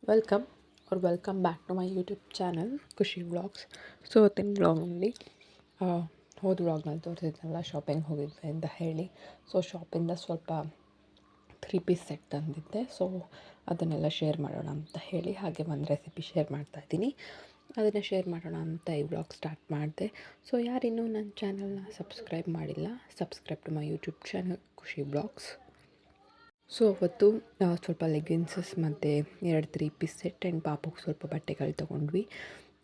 Welcome welcome back to my YouTube channel Khushi vlogs. So ಇವತ್ತಿನ ವ್ಲಾಗ್ನಲ್ಲಿ ಹೋದ ವ್ಲಾಗ್ನಲ್ಲಿ ತೋರಿಸಿದ್ನಲ್ಲ ಶಾಪಿಂಗ್ ಹೋಗಿದ್ದೆ ಅಂತ ಹೇಳಿ. ಸೊ ಶಾಪಿಂದ ಸ್ವಲ್ಪ 3 ಪೀಸ್ ಸೆಟ್ ತಂದಿದ್ದೆ. ಸೊ ಅದನ್ನೆಲ್ಲ ಶೇರ್ ಮಾಡೋಣ ಅಂತ ಹೇಳಿ ಹಾಗೆ ಒಂದು ರೆಸಿಪಿ ಶೇರ್ ಮಾಡ್ತಾಯಿದ್ದೀನಿ. ಅದನ್ನು ಶೇರ್ ಮಾಡೋಣ ಅಂತ ಈ ವ್ಲಾಗ್ ಸ್ಟಾರ್ಟ್ ಮಾಡಿದೆ. ಸೊ ಯಾರಿನ್ನೂ ನನ್ನ ಚಾನಲ್ನ ಸಬ್ಸ್ಕ್ರೈಬ್ ಮಾಡಿಲ್ಲ, subscribe to my YouTube channel Khushi vlogs. So ಅವತ್ತು ಸ್ವಲ್ಪ ಲೆಗ್ಗಿನ್ಸಸ್ ಮತ್ತು 2 3 ಪೀಸ್ ಸೆಟ್ ಆ್ಯಂಡ್ ಪಾಪುಗೆ ಸ್ವಲ್ಪ ಬಟ್ಟೆಗಳು ತೊಗೊಂಡ್ವಿ.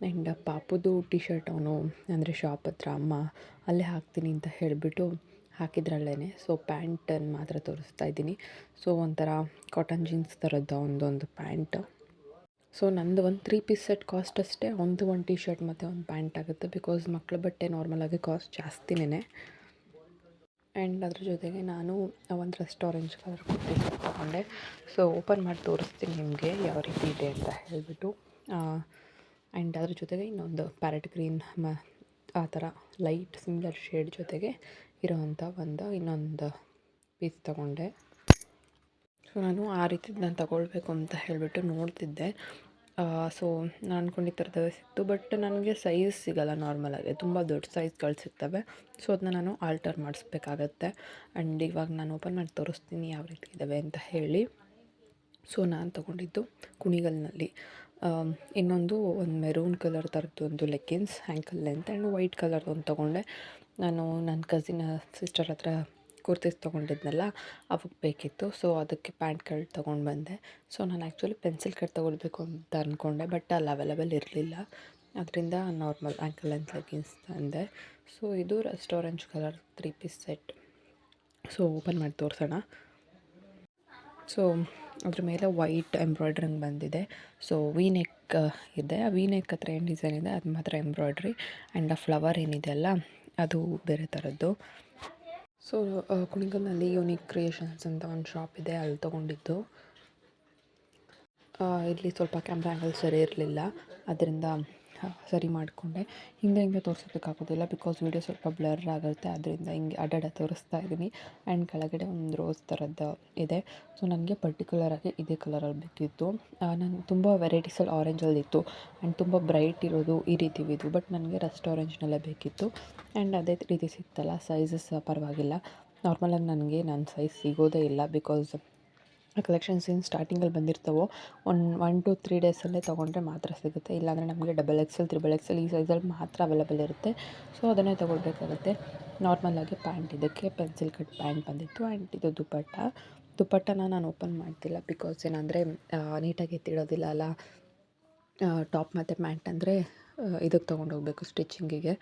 ಆ್ಯಂಡ್ ಪಾಪುದು ಟಿ ಶರ್ಟ್ ಅವನು ಅಂದರೆ ಶಾಪ್ ಹತ್ರ ಅಮ್ಮ ಅಲ್ಲೇ ಹಾಕ್ತೀನಿ ಅಂತ ಹೇಳಿಬಿಟ್ಟು ಹಾಕಿದ್ರಲ್ಲೇ. ಸೊ ಪ್ಯಾಂಟನ್ನು ಮಾತ್ರ ತೋರಿಸ್ತಾ ಇದ್ದೀನಿ. ಸೊ ಒಂಥರ ಕಾಟನ್ ಜೀನ್ಸ್ ಥರದ್ದು ಒಂದೊಂದು ಪ್ಯಾಂಟ್. ಸೊ ನಂದು ಒಂದು 3 ಪೀಸ್ ಸೆಟ್ ಕಾಸ್ಟ್ ಅಷ್ಟೇ. ಒಂದು ಟಿ ಶರ್ಟ್ ಮತ್ತು ಒಂದು ಪ್ಯಾಂಟ್ ಆಗುತ್ತೆ. ಬಿಕಾಸ್ ಮಕ್ಕಳ ಬಟ್ಟೆ ನಾರ್ಮಲಾಗಿ ಕಾಸ್ಟ್ ಜಾಸ್ತಿನೇ. ಆ್ಯಂಡ್ ಅದ್ರ ಜೊತೆಗೆ ನಾನು ಒಂದು ಆರೆಂಜ್ ಕಲರ್ ಕುರ್ತಿ ತೊಗೊಂಡೆ. ಸೊ ಓಪನ್ ಮಾಡಿ ತೋರಿಸ್ತೀನಿ ನಿಮಗೆ ಯಾವ ರೀತಿ ಇದೆ ಅಂತ ಹೇಳಿಬಿಟ್ಟು. ಆ್ಯಂಡ್ ಅದ್ರ ಜೊತೆಗೆ ಇನ್ನೊಂದು ಪ್ಯಾರೆಟ್ ಗ್ರೀನ್ ಆ ಥರ ಲೈಟ್ ಸಿಮಿಲರ್ ಶೇಡ್ ಜೊತೆಗೆ ಇರೋವಂಥ ಇನ್ನೊಂದು ಪೀಸ್ ತೊಗೊಂಡೆ. ಸೊ ನಾನು ಆ ರೀತಿದು ನಾನು ತೊಗೊಳ್ಬೇಕು ಅಂತ ಹೇಳಿಬಿಟ್ಟು ನೋಡ್ತಿದ್ದೆ. ಸೊ ನಾನು ಅಂದ್ಕೊಂಡಿದ್ದ ಥರದವೇ ಸಿಕ್ತು. ಬಟ್ ನನಗೆ ಸೈಜ್ ಸಿಗೋಲ್ಲ ನಾರ್ಮಲಾಗಿ, ತುಂಬ ದೊಡ್ಡ ಸೈಜ್ಗಳು ಸಿಗ್ತವೆ. ಸೊ ಅದನ್ನ ನಾನು ಆಲ್ಟರ್ ಮಾಡಿಸ್ಬೇಕಾಗತ್ತೆ. ಆ್ಯಂಡ್ ಇವಾಗ ನಾನು ಓಪನ್ ಮಾಡಿ ತೋರಿಸ್ತೀನಿ ಯಾವ ರೀತಿ ಇದ್ದಾವೆ ಅಂತ ಹೇಳಿ. ಸೊ ನಾನು ತೊಗೊಂಡಿದ್ದು ಕುಣಿಗಲ್ನಲ್ಲಿ ಇನ್ನೊಂದು ಮೆರೂನ್ ಕಲರ್ ಥರದ್ದು ಒಂದು leggings ankle length and white ಕಲರ್ದು ಒಂದು ತೊಗೊಂಡೆ. ನಾನು ನನ್ನ ಕಸಿನ್ ಸಿಸ್ಟರ್ ಹತ್ರ ಕುರ್ತೀಸ್ ತೊಗೊಂಡಿದ್ನಲ್ಲ ಅವಾಗ ಬೇಕಿತ್ತು. ಸೊ ಅದಕ್ಕೆ ಪ್ಯಾಂಟ್ಗಳು ತೊಗೊಂಡು ಬಂದೆ. ಸೊ ನಾನು ಆ್ಯಕ್ಚುಲಿ ಪೆನ್ಸಿಲ್ ಕಟ್ ತೊಗೊಳ್ಬೇಕು ಅಂತ ಅಂದ್ಕೊಂಡೆ, ಬಟ್ ಅಲ್ಲಿ ಅವೈಲೇಬಲ್ ಇರಲಿಲ್ಲ. ಅದರಿಂದ ನಾರ್ಮಲ್ ಆ್ಯಂಕಲ್ ಲೆಂತ್ ಲೆಗ್ಗಿನ್ಸ್ ತಂದೆ. ಸೊ ಇದು orange colour 3 piece set. So open ಮಾಡಿ ತೋರಿಸೋಣ. ಸೊ ಅದ್ರ ಮೇಲೆ ವೈಟ್ ಎಂಬ್ರಾಯ್ಡ್ರಿಂಗ್ ಬಂದಿದೆ. ಸೊ ವಿ ನೆಕ್ ಇದೆ. ಆ ವಿ ನೆಕ್ ಹತ್ರ ಏನು ಡಿಸೈನ್ ಇದೆ ಅದು ಮಾತ್ರ ಎಂಬ್ರಾಯ್ಡ್ರಿ. ಆ್ಯಂಡ್ ಆ ಫ್ಲವರ್ ಏನಿದೆ ಅಲ್ಲ ಅದು ಬೇರೆ ಥರದ್ದು. ಸೊ ಕುಣಿಗಲ್ನಲ್ಲಿ ಯೂನಿಕ್ ಕ್ರಿಯೇಷನ್ಸ್ ಅಂತ ಒಂದು ಶಾಪ್ ಇದೆ, ಅಲ್ಲಿ ತೊಗೊಂಡಿದ್ದು. ಇಲ್ಲಿ ಸ್ವಲ್ಪ ಕ್ಯಾಮ್ರಾ ಆ್ಯಂಗಲ್ ಸರಿ ಇರಲಿಲ್ಲ, ಅದರಿಂದ ಸರಿ ಮಾಡಿಕೊಂಡೆ. ಹಿಂಗೆ ತೋರಿಸೋದಕ್ಕಾಗೋದಿಲ್ಲ ಬಿಕಾಸ್ ವೀಡಿಯೋ ಸ್ವಲ್ಪ ಬ್ಲರ್ ಆಗುತ್ತೆ. ಅದರಿಂದ ಹಿಂಗೆ ಅಡ್ಡಾಡ ತೋರಿಸ್ತಾ ಇದ್ದೀನಿ. ಆ್ಯಂಡ್ ಕೆಳಗಡೆ ಒಂದು ರೋಸ್ ಥರದ್ದು ಇದೆ. ಸೊ ನನಗೆ ಪರ್ಟಿಕ್ಯುಲರಾಗಿ ಇದೇ ಕಲರಲ್ಲಿ ಬೇಕಿತ್ತು. ನಾನು ತುಂಬ ವೆರೈಟೀಸಲ್ಲಿ ಆರೆಂಜಲ್ಲಿತ್ತು ಆ್ಯಂಡ್ ತುಂಬ ಬ್ರೈಟ್ ಇರೋದು ಈ ರೀತಿವಿದ್ದು. ಬಟ್ ನನಗೆ ರಸ್ಟ್ ಆರೆಂಜ್ನಲ್ಲೇ ಬೇಕಿತ್ತು. ಆ್ಯಂಡ್ ಅದೇ ರೀತಿ ಸಿಗ್ತಲ್ಲ, ಸೈಜಸ್ ಪರವಾಗಿಲ್ಲ. ನಾರ್ಮಲಾಗಿ ನನಗೆ ನನ್ನ ಸೈಜ್ ಸಿಗೋದೇ ಇಲ್ಲ. ಬಿಕಾಸ್ ಆ ಕಲೆಕ್ಷನ್ಸ್ ಏನು ಸ್ಟಾರ್ಟಿಂಗಲ್ಲಿ ಬಂದಿರ್ತವೋ 1 to 3 ಡೇಸಲ್ಲೇ ತೊಗೊಂಡ್ರೆ ಮಾತ್ರ ಸಿಗುತ್ತೆ. ಇಲ್ಲಾಂದರೆ ನಮಗೆ XXL, XXL ಈ ಸೈಜಲ್ಲಿ ಮಾತ್ರ ಅವೈಲೇಬಲ್ ಇರುತ್ತೆ. ಸೊ ಅದನ್ನೇ ತೊಗೊಳ್ಬೇಕಾಗುತ್ತೆ. ನಾರ್ಮಲಾಗಿ ಪ್ಯಾಂಟ್, ಇದಕ್ಕೆ ಪೆನ್ಸಿಲ್ ಕಟ್ ಪ್ಯಾಂಟ್ ಬಂದಿತ್ತು. ಆ್ಯಂಡ್ ಇದು ದುಪ್ಪಟ್ಟನ ನಾನು ಓಪನ್ ಮಾಡ್ತಿಲ್ಲ. ಬಿಕಾಸ್ ಏನಂದರೆ ನೀಟಾಗಿ ಎತ್ತಿಡೋದಿಲ್ಲ ಅಲ್ಲ. ಟಾಪ್ ಮತ್ತು ಪ್ಯಾಂಟ್ ಅಂದರೆ ಇದಕ್ಕೆ ತೊಗೊಂಡೋಗ್ಬೇಕು ಸ್ಟಿಚಿಂಗಿಗೆ.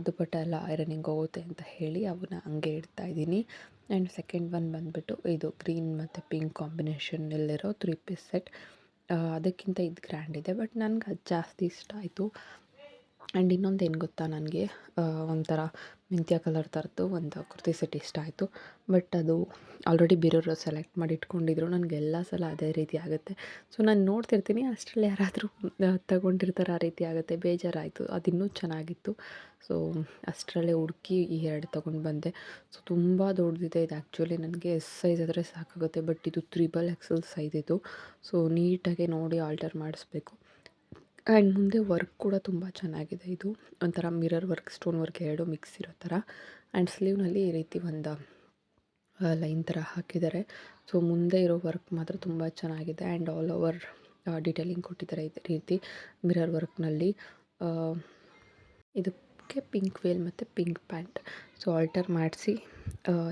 ದುಪ್ಪಟ್ಟ ಎಲ್ಲ ಐರನಿಂಗ್ ಹೋಗುತ್ತೆ ಅಂತ ಹೇಳಿ ಅವನ್ನ ಹಂಗೆ ಇಡ್ತಾಯಿದ್ದೀನಿ. ಆ್ಯಂಡ್ ಸೆಕೆಂಡ್ ಒನ್ ಬಂದುಬಿಟ್ಟು ಇದು ಗ್ರೀನ್ ಮತ್ತು ಪಿಂಕ್ ಕಾಂಬಿನೇಷನ್ನಲ್ಲಿರೋ 3 ಪೀಸ್ ಸೆಟ್. ಅದಕ್ಕಿಂತ ಇದು ಗ್ರ್ಯಾಂಡ್ ಇದೆ, ಬಟ್ ನನಗೆ ಅದು ಜಾಸ್ತಿ ಇಷ್ಟ ಆಯಿತು. ಆ್ಯಂಡ್ ಇನ್ನೊಂದು ಏನು ಗೊತ್ತಾ, ನನಗೆ ಒಂಥರ ಮೆಂತ್ಯ ಕಲರ್ ಥರದ್ದು ಒಂದು ಕುರ್ತಿ ಸೆಟ್ ಇಷ್ಟ ಆಯಿತು. ಬಟ್ ಅದು ಆಲ್ರೆಡಿ ಬೇರೆಯವರು ಸೆಲೆಕ್ಟ್ ಮಾಡಿ ಇಟ್ಕೊಂಡಿದ್ರು. ನನಗೆ ಎಲ್ಲ ಸಲ ಅದೇ ರೀತಿ ಆಗುತ್ತೆ. ಸೊ ನಾನು ನೋಡ್ತಿರ್ತೀನಿ, ಅಷ್ಟರಲ್ಲಿ ಯಾರಾದರೂ ತಗೊಂಡಿರ್ತಾರೆ, ಆ ರೀತಿ ಆಗುತ್ತೆ. ಬೇಜಾರಾಯಿತು. ಅದು ಇನ್ನೂ ಚೆನ್ನಾಗಿತ್ತು. ಸೊ ಅಷ್ಟರಲ್ಲೇ ಹುಡುಕಿ ಈ 2 ತೊಗೊಂಡು ಬಂದೆ. ಸೊ ತುಂಬ ದೊಡ್ಡದಿದೆ ಇದು. ಆ್ಯಕ್ಚುಲಿ ನನಗೆ ಎಸ್ ಸೈಜ್ ಆದರೆ ಸಾಕಾಗುತ್ತೆ, ಬಟ್ ಇದು XXL ಸೈಜ್ ಇದು. ಸೊ ನೀಟಾಗಿ ನೋಡಿ ಆಲ್ಟರ್ ಮಾಡಿಸ್ಬೇಕು. ಆ್ಯಂಡ್ ಮುಂದೆ ವರ್ಕ್ ಕೂಡ ತುಂಬ ಚೆನ್ನಾಗಿದೆ. ಇದು ಒಂಥರ mirror work, stone work 2 mix ಇರೋ ಥರ. ಆ್ಯಂಡ್ ಸ್ಲೀವ್ನಲ್ಲಿ ಈ ರೀತಿ ಒಂದು ಲೈನ್ ಥರ ಹಾಕಿದ್ದಾರೆ. ಸೊ ಮುಂದೆ ಇರೋ ವರ್ಕ್ ಮಾತ್ರ ತುಂಬ ಚೆನ್ನಾಗಿದೆ. ಆ್ಯಂಡ್ ಆಲ್ ಓವರ್ ಡಿಟೇಲಿಂಗ್ ಕೊಟ್ಟಿದ್ದಾರೆ ಇದೇ ರೀತಿ ಮಿರರ್ ವರ್ಕ್ನಲ್ಲಿ. ಇದಕ್ಕೆ ಪಿಂಕ್ ವೇಲ್ ಮತ್ತು ಪಿಂಕ್ ಪ್ಯಾಂಟ್. ಸೊ ಆಲ್ಟರ್ ಮಾಡಿಸಿ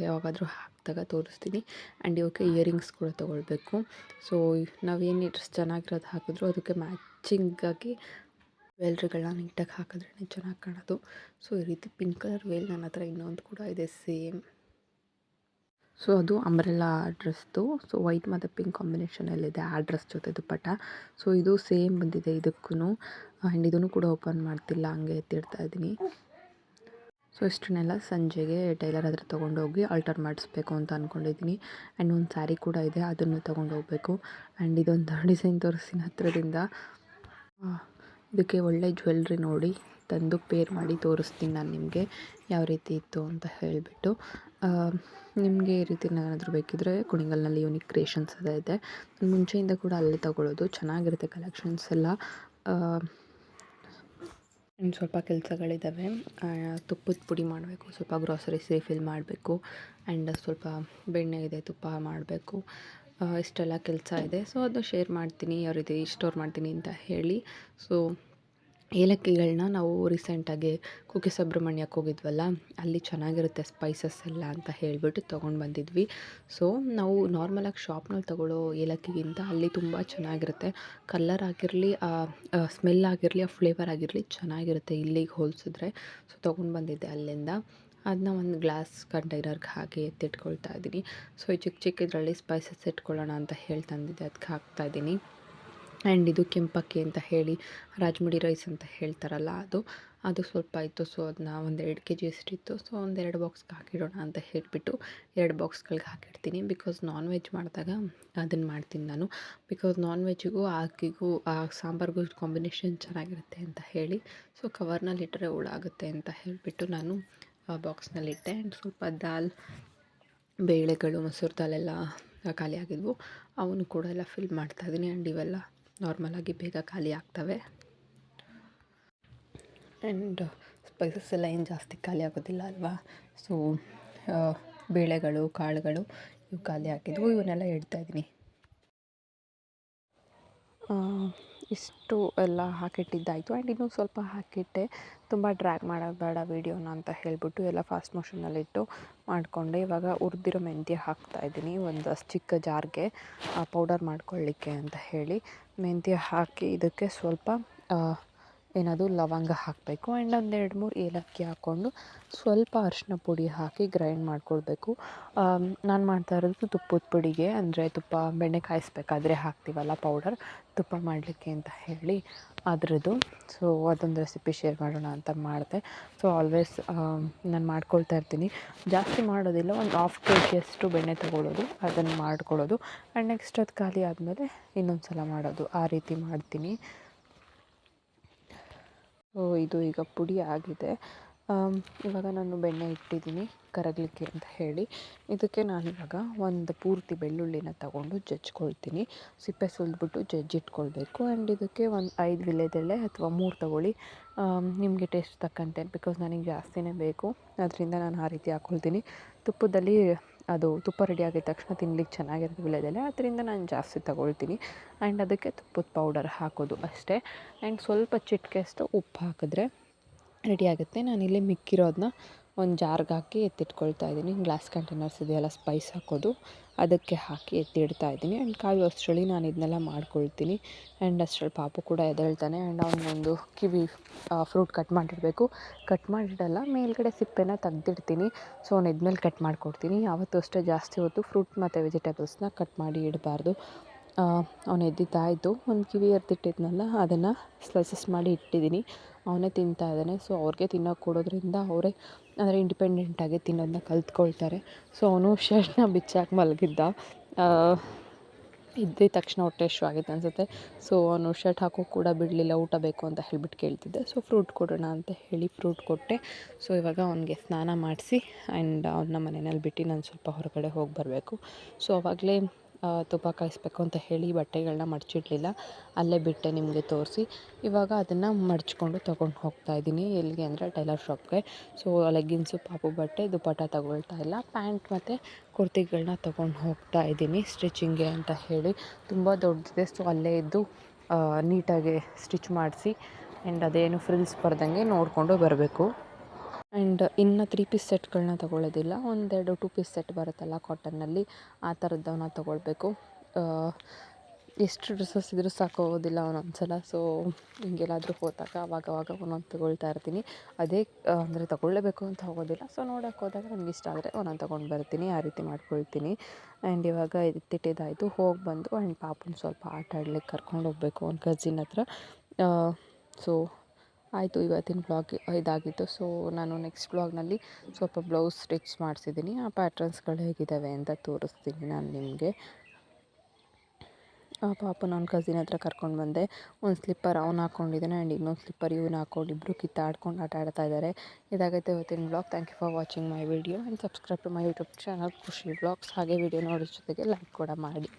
ಯಾವಾಗಾದರೂ ಹಾಕಿದಾಗ ತೋರಿಸ್ತೀನಿ. ಆ್ಯಂಡ್ ಇವಕ್ಕೆ ಇಯರಿಂಗ್ಸ್ ಕೂಡ ತೊಗೊಳ್ಬೇಕು. ಸೊ ನಾವೇನು ಡ್ರೆಸ್ ಚೆನ್ನಾಗಿರೋದು ಹಾಕಿದ್ರು ಅದಕ್ಕೆ ಮ್ಯಾಚಿಂಗಾಗಿ ವೇಲ್ರಿಗಳನ್ನ ನೀಟಾಗಿ ಹಾಕಿದ್ರೇ ಚೆನ್ನಾಗಿ ಕಾಣೋದು. ಸೊ ಈ ರೀತಿ ಪಿಂಕ್ ಕಲರ್ ವೇಲ್ ನನ್ನ ಹತ್ರ ಇನ್ನೊಂದು ಕೂಡ ಇದೆ ಸೇಮ್. ಸೊ ಅದು ಅಂಬ್ರೆಲ್ಲಾ ಡ್ರೆಸ್ದು. ಸೊ ವೈಟ್ ಮತ್ತು ಪಿಂಕ್ ಕಾಂಬಿನೇಷನಲ್ಲಿದೆ ಆ ಡ್ರೆಸ್ ಜೊತೆ ದುಪ್ಪಟ್ಟ. ಸೊ ಇದು ಸೇಮ್ ಬಂದಿದೆ ಇದಕ್ಕೂ. ಆ್ಯಂಡ್ ಇದನ್ನು ಕೂಡ ಓಪನ್ ಮಾಡ್ತಿಲ್ಲ, ಹಂಗೆ ಎತ್ತಿಡ್ತಾ ಇದ್ದೀನಿ. ಸೊ ಇಷ್ಟನ್ನೆಲ್ಲ ಸಂಜೆಗೆ ಟೈಲರ್ ಹತ್ರ ತೊಗೊಂಡೋಗಿ ಆಲ್ಟರ್ ಮಾಡಿಸ್ಬೇಕು ಅಂತ ಅಂದ್ಕೊಂಡಿದ್ದೀನಿ. ಆ್ಯಂಡ್ ಒಂದು ಸ್ಯಾರಿ ಕೂಡ ಇದೆ, ಅದನ್ನು ತೊಗೊಂಡೋಗ್ಬೇಕು. ಆ್ಯಂಡ್ ಇದೊಂದು ಡಿಸೈನ್ ತೋರಿಸ್ತೀನಿ ಹತ್ತಿರದಿಂದ. ಇದಕ್ಕೆ ಒಳ್ಳೆ ಜ್ಯುವೆಲ್ರಿ ನೋಡಿ ತಂದು ಪೇರ್ ಮಾಡಿ ತೋರಿಸ್ತೀನಿ ನಾನು ನಿಮಗೆ ಯಾವ ರೀತಿ ಇತ್ತು ಅಂತ ಹೇಳಿಬಿಟ್ಟು. ನಿಮಗೆ ಈ ರೀತಿ ಏನಾದರೂ ಬೇಕಿದ್ದರೆ ಕುಣಿಗಲ್ನಲ್ಲಿ ಯೂನಿಕ್ ಕ್ರಿಯೇಷನ್ಸ್ ಅದೇ ಇದೆ. ಮುಂಚೆಯಿಂದ ಕೂಡ ಅಲ್ಲೇ ತಗೊಳ್ಳೋದು. ಚೆನ್ನಾಗಿರುತ್ತೆ ಕಲೆಕ್ಷನ್ಸ್ ಎಲ್ಲ. ಇನ್ನು ಸ್ವಲ್ಪ ಕೆಲಸಗಳಿದ್ದಾವೆ. ತುಪ್ಪದ ಪುಡಿ ಮಾಡಬೇಕು, ಸ್ವಲ್ಪ ಗ್ರಾಸರೀಸ್ ರೀಫಿಲ್ ಮಾಡಬೇಕು, ಆ್ಯಂಡ್ ಸ್ವಲ್ಪ ಬೆಣ್ಣೆ ಇದೆ, ತುಪ್ಪ ಮಾಡಬೇಕು. ಇಷ್ಟೆಲ್ಲ ಕೆಲಸ ಇದೆ. ಸೊ ಅದು ಶೇರ್ ಮಾಡ್ತೀನಿ, ಯಾವ ರೀತಿ ಸ್ಟೋರ್ ಮಾಡ್ತೀನಿ ಅಂತ ಹೇಳಿ. ಸೊ ಏಲಕ್ಕಿಗಳನ್ನ ನಾವು ರೀಸೆಂಟಾಗಿ ಕುಕ್ಕೆ ಸುಬ್ರಹ್ಮಣ್ಯಕ್ಕೆ ಹೋಗಿದ್ವಲ್ಲ, ಅಲ್ಲಿ ಚೆನ್ನಾಗಿರುತ್ತೆ ಸ್ಪೈಸಸ್ ಎಲ್ಲ ಅಂತ ಹೇಳಿಬಿಟ್ಟು ತೊಗೊಂಡು ಬಂದಿದ್ವಿ. ಸೊ ನಾವು ನಾರ್ಮಲಾಗಿ ಶಾಪ್ನಲ್ಲಿ ತೊಗೊಳ್ಳೋ ಏಲಕ್ಕಿಗಿಂತ ಅಲ್ಲಿ ತುಂಬ ಚೆನ್ನಾಗಿರುತ್ತೆ. ಕಲರ್ ಆಗಿರಲಿ, ಸ್ಮೆಲ್ ಆಗಿರಲಿ, ಫ್ಲೇವರ್ ಆಗಿರಲಿ ಚೆನ್ನಾಗಿರುತ್ತೆ ಇಲ್ಲಿಗೆ ಹೋಲಿಸಿದ್ರೆ. ಸೊ ತೊಗೊಂಡು ಬಂದಿದ್ದೆ ಅಲ್ಲಿಂದ. ಅದನ್ನ ಒಂದು ಗ್ಲಾಸ್ ಕಂಟೈನರ್ಗೆ ಹಾಕಿ ಎತ್ತಿಟ್ಕೊಳ್ತಾ ಇದ್ದೀನಿ. ಸೊ ಈ ಚಿಕ್ಕ ಚಿಕ್ಕ ಇದರಲ್ಲಿ ಸ್ಪೈಸಸ್ ಇಟ್ಕೊಳ್ಳೋಣ ಅಂತ ಹೇಳಿ ತಂದಿದ್ದೆ, ಅದಕ್ಕೆ ಹಾಕ್ತಾಯಿದ್ದೀನಿ. ಆ್ಯಂಡ್ ಇದು ಕೆಂಪಕ್ಕಿ ಅಂತ ಹೇಳಿ ರಾಜ್ಮುಡಿ ರೈಸ್ ಅಂತ ಹೇಳ್ತಾರಲ್ಲ, ಅದು ಸ್ವಲ್ಪ ಇತ್ತು. ಸೊ ಅದನ್ನ ಒಂದು 2 kg ಅಷ್ಟಿತ್ತು. ಸೊ ಒಂದು 2 ಬಾಕ್ಸ್ಗೆ ಹಾಕಿಡೋಣ ಅಂತ ಹೇಳಿಬಿಟ್ಟು 2 ಬಾಕ್ಸ್ಗಳಿಗೆ ಹಾಕಿಡ್ತೀನಿ. ಬಿಕಾಸ್ ನಾನ್ ವೆಜ್ ಮಾಡಿದಾಗ ಅದನ್ನು ಮಾಡ್ತೀನಿ ನಾನು. ಬಿಕಾಸ್ ನಾನ್ ವೆಜ್ಜಿಗೂ ಆ ಅಕ್ಕಿಗೂ ಆ ಸಾಂಬಾರಿಗೂ ಕಾಂಬಿನೇಷನ್ ಚೆನ್ನಾಗಿರುತ್ತೆ ಅಂತ ಹೇಳಿ. ಸೊ ಕವರ್ನಲ್ಲಿಟ್ಟರೆ ಹುಳಾಗುತ್ತೆ ಅಂತ ಹೇಳಿಬಿಟ್ಟು ನಾನು ಬಾಕ್ಸ್ನಲ್ಲಿಟ್ಟೆ. ಆ್ಯಂಡ್ ಸ್ವಲ್ಪ ಬೇಳೆಗಳು, ಮೊಸರು ದಾಲೆಲ್ಲ ಖಾಲಿ ಆಗಿದ್ವು, ಅವನು ಕೂಡ ಎಲ್ಲ ಫಿಲ್ ಮಾಡ್ತಾಯಿದ್ದೀನಿ. ಆ್ಯಂಡ್ ಇವೆಲ್ಲ ನಾರ್ಮಲಾಗಿ ಬೇಗ ಖಾಲಿ ಆಗ್ತವೆ. ಆ್ಯಂಡ್ ಸ್ಪೈಸಸ್ ಎಲ್ಲ ಏನು ಜಾಸ್ತಿ ಖಾಲಿ ಆಗೋದಿಲ್ಲ ಅಲ್ವಾ. ಸೊ ಬೇಳೆಗಳು, ಕಾಳುಗಳು ಇವು ಖಾಲಿ ಆಗಿದ್ವು, ಇವನ್ನೆಲ್ಲ ಇಡ್ತಾಯಿದ್ದೀನಿ. ಇಷ್ಟು ಎಲ್ಲ ಹಾಕಿಟ್ಟಿದ್ದಾಯಿತು. ಆ್ಯಂಡ್ ಇನ್ನೂ ಸ್ವಲ್ಪ ಹಾಕಿಟ್ಟೆ, ತುಂಬ ಡ್ರ್ಯಾಗ್ ಮಾಡೋದು ಬೇಡ ವೀಡಿಯೋನ ಅಂತ ಹೇಳಿಬಿಟ್ಟು ಎಲ್ಲ ಫಾಸ್ಟ್ ಮೋಷನಲ್ಲಿಟ್ಟು ಮಾಡಿಕೊಂಡೆ. ಇವಾಗ ಹುರಿದಿರೋ ಮೆಂತ್ಯ ಹಾಕ್ತಾಯಿದ್ದೀನಿ ಒಂದು ಚಿಕ್ಕ ಜಾರ್ಗೆ, ಪೌಡರ್ ಮಾಡ್ಕೊಳ್ಳಿಕ್ಕೆ ಅಂತ ಹೇಳಿ. ಮೆಂತ್ಯ ಹಾಕಿ ಇದಕ್ಕೆ ಸ್ವಲ್ಪ ಏನದು ಲವಂಗ ಹಾಕಬೇಕು. ಆ್ಯಂಡ್ ಒಂದು 2-3 ಏಲಕ್ಕಿ ಹಾಕ್ಕೊಂಡು ಸ್ವಲ್ಪ ಅರಿಶಿನ ಪುಡಿ ಹಾಕಿ ಗ್ರೈಂಡ್ ಮಾಡ್ಕೊಳ್ಬೇಕು. ನಾನು ಮಾಡ್ತಾ ಇರೋದು ತುಪ್ಪದ ಪುಡಿಗೆ, ಅಂದರೆ ತುಪ್ಪ ಬೆಣ್ಣೆ ಕಾಯಿಸ್ಬೇಕಾದ್ರೆ ಹಾಕ್ತೀವಲ್ಲ ಪೌಡರ್, ತುಪ್ಪ ಮಾಡಲಿಕ್ಕೆ ಅಂತ ಹೇಳಿ ಅದರದ್ದು. ಸೊ ಅದೊಂದು ರೆಸಿಪಿ ಶೇರ್ ಮಾಡೋಣ ಅಂತ ಮಾಡಿದೆ. ಸೊ ಆಲ್ವೇಸ್ ನಾನು ಮಾಡ್ಕೊಳ್ತಾ ಇರ್ತೀನಿ, ಜಾಸ್ತಿ ಮಾಡೋದಿಲ್ಲ. ಒಂದು 1/2 kg ಅಷ್ಟು ಬೆಣ್ಣೆ ತೊಗೊಳ್ಳೋದು, ಅದನ್ನು ಮಾಡ್ಕೊಳ್ಳೋದು. ಆ್ಯಂಡ್ ನೆಕ್ಸ್ಟ್ ಅದು ಖಾಲಿ ಆದಮೇಲೆ ಇನ್ನೊಂದು ಸಲ ಮಾಡೋದು, ಆ ರೀತಿ ಮಾಡ್ತೀನಿ. ಸೊ ಇದು ಈಗ ಪುಡಿ ಆಗಿದೆ. ಇವಾಗ ನಾನು ಬೆಣ್ಣೆ ಇಟ್ಟಿದ್ದೀನಿ ಕರಗಲಿಕ್ಕೆ ಅಂತ ಹೇಳಿ. ಇದಕ್ಕೆ ನಾನಿವಾಗ ಒಂದು ಪೂರ್ತಿ ಬೆಳ್ಳುಳ್ಳಿನ ತಗೊಂಡು ಜಜ್ಕೊಳ್ತೀನಿ. ಸಿಪ್ಪೆ ಸುಲಿದ್ಬಿಟ್ಟು ಜಜ್ಜಿಟ್ಕೊಳ್ಬೇಕು. ಆ್ಯಂಡ್ ಇದಕ್ಕೆ ಒಂದು 5 ವೀಳ್ಯದೆಲೆ ಅಥವಾ 3 ತೊಗೊಳ್ಳಿ, ನಿಮಗೆ ಟೇಸ್ಟ್ ತಕ್ಕಂತೆ. ಬಿಕಾಸ್ ನನಗೆ ಜಾಸ್ತಿನೇ ಬೇಕು, ಅದರಿಂದ ನಾನು ಆ ರೀತಿ ಹಾಕ್ಕೊಳ್ತೀನಿ. ತುಪ್ಪದಲ್ಲಿ ಅದು ತುಪ್ಪ ರೆಡಿ ಆಗಿದ ತಕ್ಷಣ ತಿನ್ಲಿಕ್ಕೆ ಚೆನ್ನಾಗಿರುತ್ತೆ ವೀಳ್ಯದೆಲೆ, ಅದರಿಂದ ನಾನು ಜಾಸ್ತಿ ತಗೊಳ್ತೀನಿ. ಆ್ಯಂಡ್ ಅದಕ್ಕೆ ತುಪ್ಪದ ಪೌಡರ್ ಹಾಕೋದು ಅಷ್ಟೇ. ಆ್ಯಂಡ್ ಸ್ವಲ್ಪ ಚಿಟಿಕೆಯಷ್ಟು ಉಪ್ಪು ಹಾಕಿದ್ರೆ ರೆಡಿ ಆಗುತ್ತೆ. ನಾನಿಲ್ಲಿ ಮಿಕ್ಕಿರೋದನ್ನ ಒಂದು ಜಾರ್ಗೆ ಹಾಕಿ ಎತ್ತಿಟ್ಕೊಳ್ತಾ ಇದ್ದೀನಿ. ಗ್ಲಾಸ್ ಕಂಟೈನರ್ಸ್ ಇದೆಯಲ್ಲ ಸ್ಪೈಸ್ ಹಾಕೋದು, ಅದಕ್ಕೆ ಹಾಕಿ ಎತ್ತಿಡ್ತಾ ಇದ್ದೀನಿ. ಆ್ಯಂಡ್ ಕಾಯಿ ಅಷ್ಟರಲ್ಲಿ ನಾನು ಇದನ್ನೆಲ್ಲ ಮಾಡ್ಕೊಳ್ತೀನಿ. ಆ್ಯಂಡ್ ಅಷ್ಟರಲ್ಲಿ ಪಾಪು ಕೂಡ ಎದ್ದೇಳ್ತಾನೆ. ಆ್ಯಂಡ್ ಅವನಿಗೊಂದು ಕಿವಿ ಫ್ರೂಟ್ ಕಟ್ ಮಾಡಿಡಬೇಕು. ಕಟ್ ಮಾಡಿಡಲ್ಲ, ಮೇಲ್ಗಡೆ ಸಿಪ್ಪೆನ ತೆಗ್ದಿಡ್ತೀನಿ. ಸೊ ಅವ್ನು ಎದ್ಮೇಲೆ ಕಟ್ ಮಾಡಿಕೊಡ್ತೀನಿ. ಯಾವತ್ತೂ ಅಷ್ಟೇ ಜಾಸ್ತಿ ಹೊತ್ತು ಫ್ರೂಟ್ ಮತ್ತು ವೆಜಿಟೇಬಲ್ಸ್ನ ಕಟ್ ಮಾಡಿ ಇಡಬಾರ್ದು. ಅವನು ಎದ್ದಿದ್ದಾಯಿತು. ಒಂದು ಕಿವಿ ಎರ್ದಿಟ್ಟಿದ್ನಲ್ಲ, ಅದನ್ನು ಸ್ಲೈಸಸ್ ಮಾಡಿ ಇಟ್ಟಿದ್ದೀನಿ. ಅವನೇ ತಿಂತಾ ಇದ್ದಾನೆ. ಸೊ ಅವ್ರಿಗೆ ತಿನ್ನೋಕೆ ಕೊಡೋದ್ರಿಂದ ಅವರೇ ಅಂದರೆ ಇಂಡಿಪೆಂಡೆಂಟಾಗಿ ತಿನ್ನೋದನ್ನ ಕಲ್ತ್ಕೊಳ್ತಾರೆ. ಸೊ ಅವನು ಶರ್ಟ್ನ ಬಿಚ್ಚಾಕಿ ಮಲಗಿದ್ದ. ಇದ್ದಿದ ತಕ್ಷಣ ಹೊಟ್ಟೆ ಹಸಿವು ಆಗಿತ್ತು ಅನಿಸುತ್ತೆ. ಸೊ ಅವನು ಶರ್ಟ್ ಹಾಕೋಕೆ ಕೂಡ ಬಿಡಲಿಲ್ಲ, ಊಟ ಬೇಕು ಅಂತ ಹೇಳ್ಬಿಟ್ಟು ಕೇಳ್ತಿದ್ದೆ. ಸೊ ಫ್ರೂಟ್ ಕೊಡೋಣ ಅಂತ ಹೇಳಿ ಫ್ರೂಟ್ ಕೊಟ್ಟೆ. ಸೊ ಇವಾಗ ಅವನಿಗೆ ಸ್ನಾನ ಮಾಡಿಸಿ ಆ್ಯಂಡ್ ಅವನ್ನ ಮನೆಯಲ್ಲಿ ಬಿಟ್ಟು ನಾನು ಸ್ವಲ್ಪ ಹೊರಗಡೆ ಹೋಗಿ ಬರಬೇಕು. ಸೊ ಆವಾಗಲೇ ತುಪ್ಪ ಕಾಯಿಸ್ಬೇಕು ಅಂತ ಹೇಳಿ ಬಟ್ಟೆಗಳನ್ನ ಮಡಚಿಡ್ಲಿಲ್ಲ, ಅಲ್ಲೇ ಬಿಟ್ಟೆ ನಿಮಗೆ ತೋರಿಸಿ. ಇವಾಗ ಅದನ್ನು ಮಡಚ್ಕೊಂಡು ತೊಗೊಂಡು ಹೋಗ್ತಾಯಿದ್ದೀನಿ. ಎಲ್ಲಿಗೆ ಅಂದರೆ ಟೈಲರ್ ಶಾಪ್ಗೆ. ಸೊ ಲೆಗ್ಗಿನ್ಸು, ಪಾಪು ಬಟ್ಟೆ, ದುಪ್ಪಟ್ಟ ತಗೊಳ್ತಾ ಇಲ್ಲ, ಪ್ಯಾಂಟ್ ಮತ್ತು ಕುರ್ತಿಗಳನ್ನ ತೊಗೊಂಡು ಹೋಗ್ತಾ ಇದ್ದೀನಿ ಸ್ಟಿಚಿಂಗ್ಗೆ ಅಂತ ಹೇಳಿ. ತುಂಬ ದೊಡ್ಡದಿದೆ. ಸೊ ಅಲ್ಲೇ ಇದ್ದು ನೀಟಾಗಿ ಸ್ಟಿಚ್ ಮಾಡಿಸಿ ಆ್ಯಂಡ್ ಅದೇನು ಫ್ರಿಲ್ಸ್ ಬರ್ದಂಗೆ ನೋಡಿಕೊಂಡು ಬರಬೇಕು. ಆ್ಯಂಡ್ ಇನ್ನು 3 ಪೀಸ್ ಸೆಟ್ಗಳನ್ನ ತೊಗೊಳ್ಳೋದಿಲ್ಲ, 1-2 2 ಪೀಸ್ ಸೆಟ್ ಬರುತ್ತಲ್ಲ ಕಾಟನ್ನಲ್ಲಿ, ಆ ಥರದ್ದವನ್ನ ತೊಗೊಳ್ಬೇಕು. ಎಷ್ಟು ಡ್ರೆಸ್ಸಸ್ ಇದ್ರೂ ಸಾಕಾಗೋದಿಲ್ಲ ಒಂದೊಂದು ಸಲ. ಸೊ ಹಿಂಗೆಲ್ಲಾದರೂ ಹೋದಾಗ ಅವಾಗವಾಗ ಒಂದೊಂದು ತೊಗೊಳ್ತಾ ಇರ್ತೀನಿ. ಅದೇ ಅಂದರೆ ತೊಗೊಳ್ಳೇಬೇಕು ಅಂತ ಹೋಗೋದಿಲ್ಲ. ಸೊ ನೋಡೋಕೆ ಹೋದಾಗ ನನಗೆ ಇಷ್ಟ ಆದರೆ ಒಂದೊಂದು ತೊಗೊಂಡು ಬರ್ತೀನಿ, ಆ ರೀತಿ ಮಾಡ್ಕೊಳ್ತೀನಿ. ಆ್ಯಂಡ್ ಇವಾಗ ಎತ್ತಿಟ್ಟಿದ್ದಾಯಿತು, ಹೋಗಿ ಬಂದು ಆ್ಯಂಡ್ ಪಾಪುನ ಸ್ವಲ್ಪ ಆಟ ಆಡ್ಲಿಕ್ಕೆ ಕರ್ಕೊಂಡು ಹೋಗಬೇಕು ಅವ್ನ ಕಝಿನ್ ಹತ್ರ. ಸೊ ಆಯಿತು, ಇವತ್ತಿನ ವ್ಲಾಗ್ ಇದಾಗಿತ್ತು. ಸೊ ನಾನು ನೆಕ್ಸ್ಟ್ ವ್ಲಾಗ್ನಲ್ಲಿ ಸ್ವಲ್ಪ ಬ್ಲೌಸ್ ಸ್ಟಿಚ್ ಮಾಡಿಸಿದ್ದೀನಿ, ಆ ಪ್ಯಾಟ್ರನ್ಸ್ಗಳು ಹೇಗಿದ್ದಾವೆ ಅಂತ ತೋರಿಸ್ತೀನಿ ನಾನು ನಿಮಗೆ. ಆ ಪಾಪು ನನ್ನ ಕಸಿನ್ ಹತ್ರ ಕರ್ಕೊಂಡು ಬಂದೆ. ಒಂದು ಸ್ಲಿಪ್ಪರ್ ಅವ್ನು ಹಾಕ್ಕೊಂಡಿದ್ದಾನೆ ಆ್ಯಂಡ್ ಇನ್ನೊಂದು ಸ್ಲಿಪ್ಪರ್ ಇವ್ನು ಹಾಕ್ಕೊಂಡು ಇಬ್ಬರು ಕಿತ್ತಾಡ್ಕೊಂಡು ಆಟ ಆಡ್ತಾ ಇದ್ದಾರೆ. ಇದಾಗೈತೆ ಇವತ್ತಿನ vlog. Thank you for watching my video and subscribe to my YouTube channel Khushi vlogs. ಹಾಗೆ ವಿಡಿಯೋ ನೋಡೋ ಜೊತೆಗೆ ಲೈಕ್ ಕೂಡ ಮಾಡಿ.